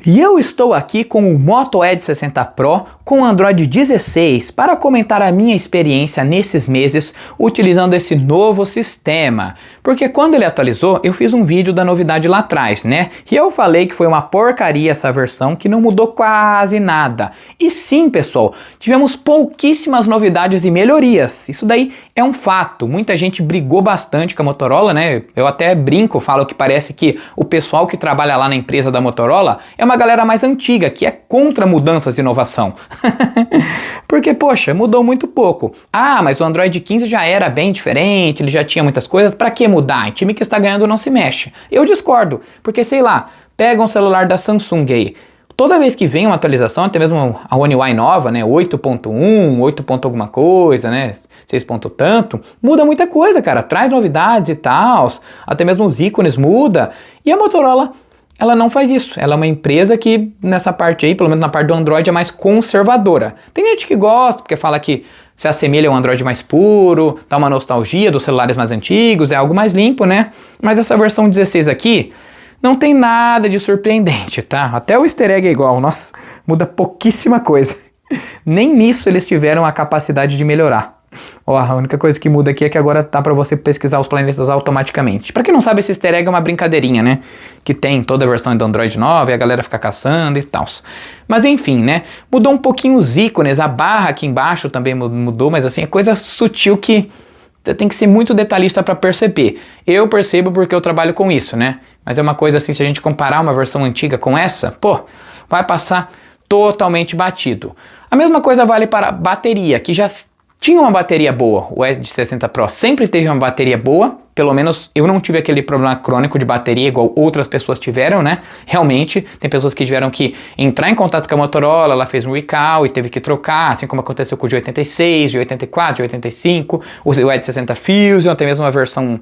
E eu estou aqui com o Moto Edge 60 Pro com o Android 16 para comentar a minha experiência nesses meses utilizando esse novo sistema. Porque quando ele atualizou, eu fiz um vídeo da novidade lá atrás, né? E eu falei que foi uma porcaria essa versão, que não mudou quase nada. E sim, pessoal, tivemos pouquíssimas novidades e melhorias. Isso daí é um fato. Muita gente brigou bastante com a Motorola, né? Eu até brinco, falo que parece que o pessoal que trabalha lá na empresa da Motorola é uma galera mais antiga, que é contra mudanças e inovação. Porque, poxa, mudou muito pouco. Ah, mas o Android 15 já era bem diferente, ele já tinha muitas coisas, pra que mudar? Em time que está ganhando não se mexe. Eu discordo, porque sei lá, pega um celular da Samsung aí. Toda vez que vem uma atualização, até mesmo a One UI nova, né, 8.1, 8 ponto alguma coisa, né, 6 ponto tanto, muda muita coisa, cara, traz novidades e tal, até mesmo os ícones muda, e a Motorola, ela não faz isso. Ela é uma empresa que nessa parte aí, pelo menos na parte do Android, é mais conservadora. Tem gente que gosta, porque fala que se assemelha ao Android mais puro, dá uma nostalgia dos celulares mais antigos, é algo mais limpo, né? Mas essa versão 16 aqui não tem nada de surpreendente, tá? Até o easter egg é igual, nossa, muda pouquíssima coisa. Nem nisso eles tiveram a capacidade de melhorar. Ó, a única coisa que muda aqui é que agora tá pra você pesquisar os planetas automaticamente. Pra quem não sabe, esse easter egg é uma brincadeirinha, né? Que tem toda a versão do Android 9 e a galera fica caçando e tal. Mas enfim, né? Mudou um pouquinho os ícones, a barra aqui embaixo também mudou, mas assim, é coisa sutil que você tem que ser muito detalhista pra perceber. Eu percebo porque eu trabalho com isso, né? Mas é uma coisa assim, se a gente comparar uma versão antiga com essa, pô, vai passar totalmente batido. A mesma coisa vale para a bateria, que já tinha uma bateria boa. O Edge 60 Pro sempre teve uma bateria boa, pelo menos eu não tive aquele problema crônico de bateria igual outras pessoas tiveram, né? Realmente, tem pessoas que tiveram que entrar em contato com a Motorola, ela fez um recall e teve que trocar, assim como aconteceu com o de 86, de 84, de 85, o Edge 60 Fusion, até mesmo a versão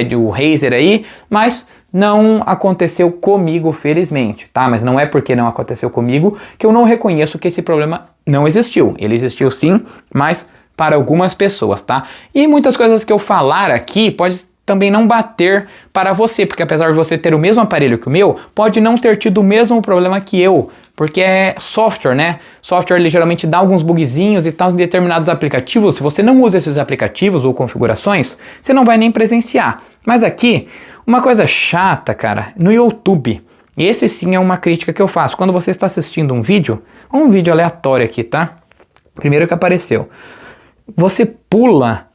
do Razer aí, mas não aconteceu comigo, felizmente, tá? Mas não é porque não aconteceu comigo que eu não reconheço que esse problema não existiu. Ele existiu sim, mas para algumas pessoas, tá? E muitas coisas que eu falar aqui pode também não bater para você, porque apesar de você ter o mesmo aparelho que o meu, pode não ter tido o mesmo problema que eu, porque é software, né? Software ele geralmente dá alguns bugzinhos e tal em determinados aplicativos. Se você não usa esses aplicativos ou configurações, você não vai nem presenciar. Mas aqui, uma coisa chata, cara, no YouTube, esse sim é uma crítica que eu faço. Quando você está assistindo um vídeo aleatório aqui, tá? Primeiro que apareceu. Você pula,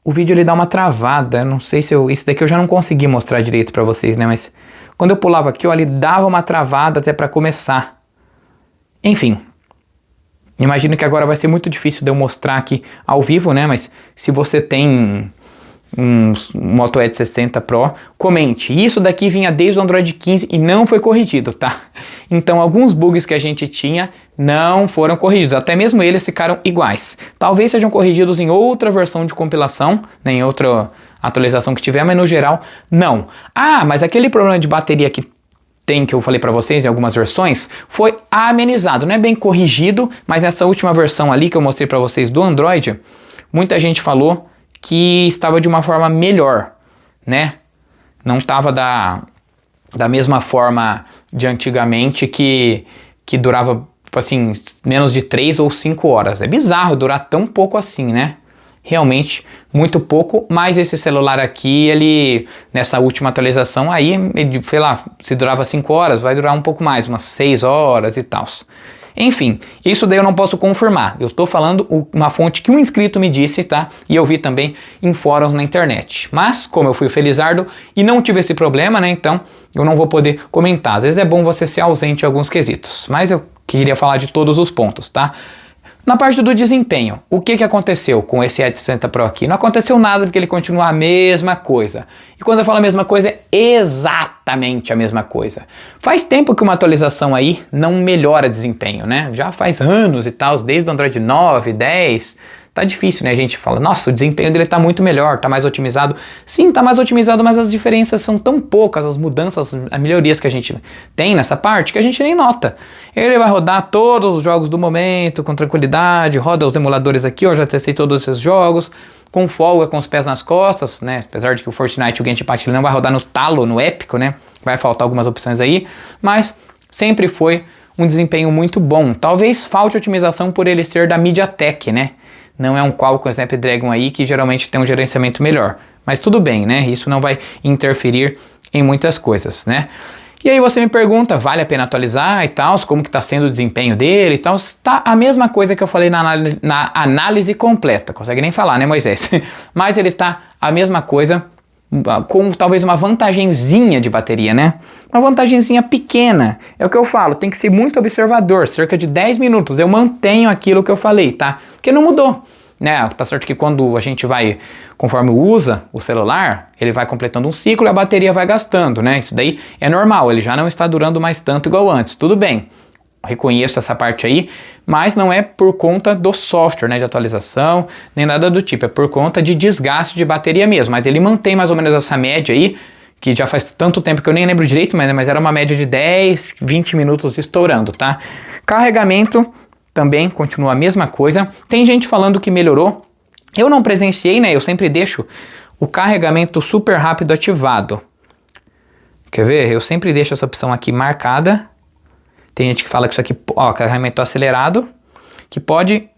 o vídeo ele dá uma travada, eu não sei se isso daqui eu já não consegui mostrar direito pra vocês, né, mas quando eu pulava aqui, ó, ele dava uma travada até pra começar. Enfim, imagino que agora vai ser muito difícil de eu mostrar aqui ao vivo, né, mas se você tem um Moto Edge 60 Pro, comente. Isso daqui vinha desde o Android 15 e não foi corrigido, tá? Então alguns bugs que a gente tinha não foram corrigidos, até mesmo eles ficaram iguais. Talvez sejam corrigidos em outra versão de compilação, né, em outra atualização que tiver, mas no geral não. Ah, mas aquele problema de bateria que eu falei pra vocês em algumas versões, foi amenizado, não é bem corrigido, mas nessa última versão ali que eu mostrei pra vocês do Android, muita gente falou que estava de uma forma melhor, né? Não estava da mesma forma de antigamente que durava, tipo assim, menos de 3 ou 5 horas. É bizarro durar tão pouco assim, né? Realmente muito pouco, mas esse celular aqui, ele, nessa última atualização aí, sei lá, se durava 5 horas, vai durar um pouco mais, umas 6 horas e tal. Enfim, isso daí eu não posso confirmar, eu tô falando uma fonte que um inscrito me disse, tá? E eu vi também em fóruns na internet. Mas, como eu fui o felizardo e não tive esse problema, né? Então, eu não vou poder comentar. Às vezes é bom você ser ausente em alguns quesitos, mas eu queria falar de todos os pontos, tá? Na parte do desempenho, o que aconteceu com esse Edge 60 Pro aqui? Não aconteceu nada porque ele continua a mesma coisa. E quando eu falo a mesma coisa, é exatamente a mesma coisa. Faz tempo que uma atualização aí não melhora desempenho, né? Já faz anos e tal, desde o Android 9, 10... Tá difícil, né? A gente fala, nossa, o desempenho dele tá muito melhor, tá mais otimizado. Sim, tá mais otimizado, mas as diferenças são tão poucas, as mudanças, as melhorias que a gente tem nessa parte, que a gente nem nota. Ele vai rodar todos os jogos do momento, com tranquilidade, roda os emuladores aqui, ó, já testei todos esses jogos, com folga, com os pés nas costas, né? Apesar de que o Fortnite e o Genshin Impact ele não vai rodar no talo, no épico, né? Vai faltar algumas opções aí, mas sempre foi um desempenho muito bom. Talvez falte otimização por ele ser da MediaTek, né? Não é um Qualcomm Snapdragon aí que geralmente tem um gerenciamento melhor. Mas tudo bem, né? Isso não vai interferir em muitas coisas, né? E aí você me pergunta, vale a pena atualizar e tal, como que está sendo o desempenho dele e tal. Está a mesma coisa que eu falei na análise completa. Consegue nem falar, né, Moisés? Mas ele está a mesma coisa, com talvez uma vantagenzinha de bateria, né? Uma vantagenzinha pequena. É o que eu falo, tem que ser muito observador. Cerca de 10 minutos eu mantenho aquilo que eu falei, tá? Porque não mudou. Né, tá certo que quando a gente vai, conforme usa o celular, ele vai completando um ciclo e a bateria vai gastando, né? Isso daí é normal, ele já não está durando mais tanto igual antes. Tudo bem, reconheço essa parte aí, mas não é por conta do software, né, de atualização, nem nada do tipo, é por conta de desgaste de bateria mesmo. Mas ele mantém mais ou menos essa média aí, que já faz tanto tempo que eu nem lembro direito, mas era uma média de 10, 20 minutos estourando, tá? Carregamento também continua a mesma coisa. Tem gente falando que melhorou. Eu não presenciei, né? Eu sempre deixo o carregamento super rápido ativado. Quer ver? Eu sempre deixo essa opção aqui marcada. Tem gente que fala que isso aqui, ó, carregamento acelerado, que pode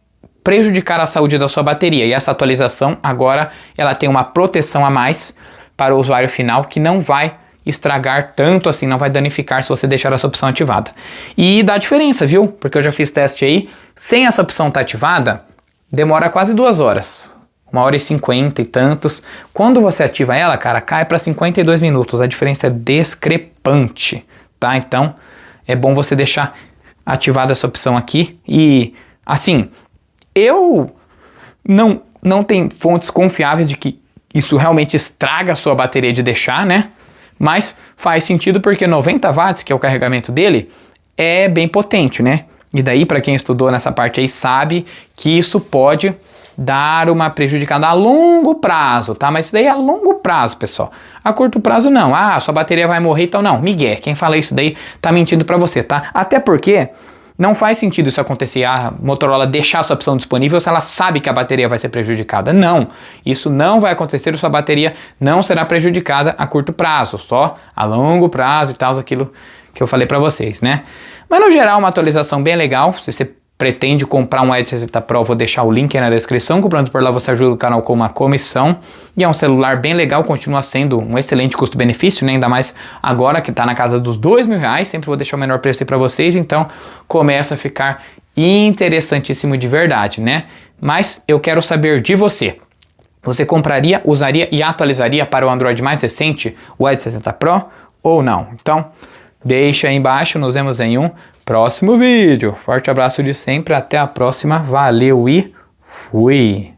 prejudicar a saúde da sua bateria. E essa atualização agora ela tem uma proteção a mais para o usuário final que não vai estragar tanto assim, não vai danificar se você deixar essa opção ativada. E dá diferença, viu? Porque eu já fiz teste aí, sem essa opção estar ativada, demora quase 2 horas. 1h50 e tantos. Quando você ativa ela, cara, cai para 52 minutos. A diferença é discrepante, tá? Então, é bom você deixar ativada essa opção aqui. E, assim, eu não tenho fontes confiáveis de que isso realmente estraga a sua bateria de deixar, né? Mas faz sentido porque 90 watts, que é o carregamento dele, é bem potente, né? E daí, para quem estudou nessa parte aí, sabe que isso pode dar uma prejudicada a longo prazo, tá? Mas isso daí é a longo prazo, pessoal. A curto prazo, não. Ah, sua bateria vai morrer, então não. Miguel, quem fala isso daí tá mentindo para você, tá? Até porque não faz sentido isso acontecer, a Motorola deixar a sua opção disponível se ela sabe que a bateria vai ser prejudicada. Não, isso não vai acontecer, sua bateria não será prejudicada a curto prazo, só a longo prazo e tal, aquilo que eu falei para vocês, né? Mas no geral, uma atualização bem legal. Se você pretende comprar um Edge60 Pro, eu vou deixar o link aí na descrição. Comprando por lá você ajuda o canal com uma comissão. E é um celular bem legal, continua sendo um excelente custo-benefício, né? Ainda mais agora que está na casa dos R$2.000. Sempre vou deixar o menor preço aí para vocês, então começa a ficar interessantíssimo de verdade, né? Mas eu quero saber de você. Você compraria, usaria e atualizaria para o Android mais recente, o Edge60 Pro, ou não? Então, deixa aí embaixo, nos vemos em um próximo vídeo. Forte abraço de sempre, até a próxima, valeu e fui!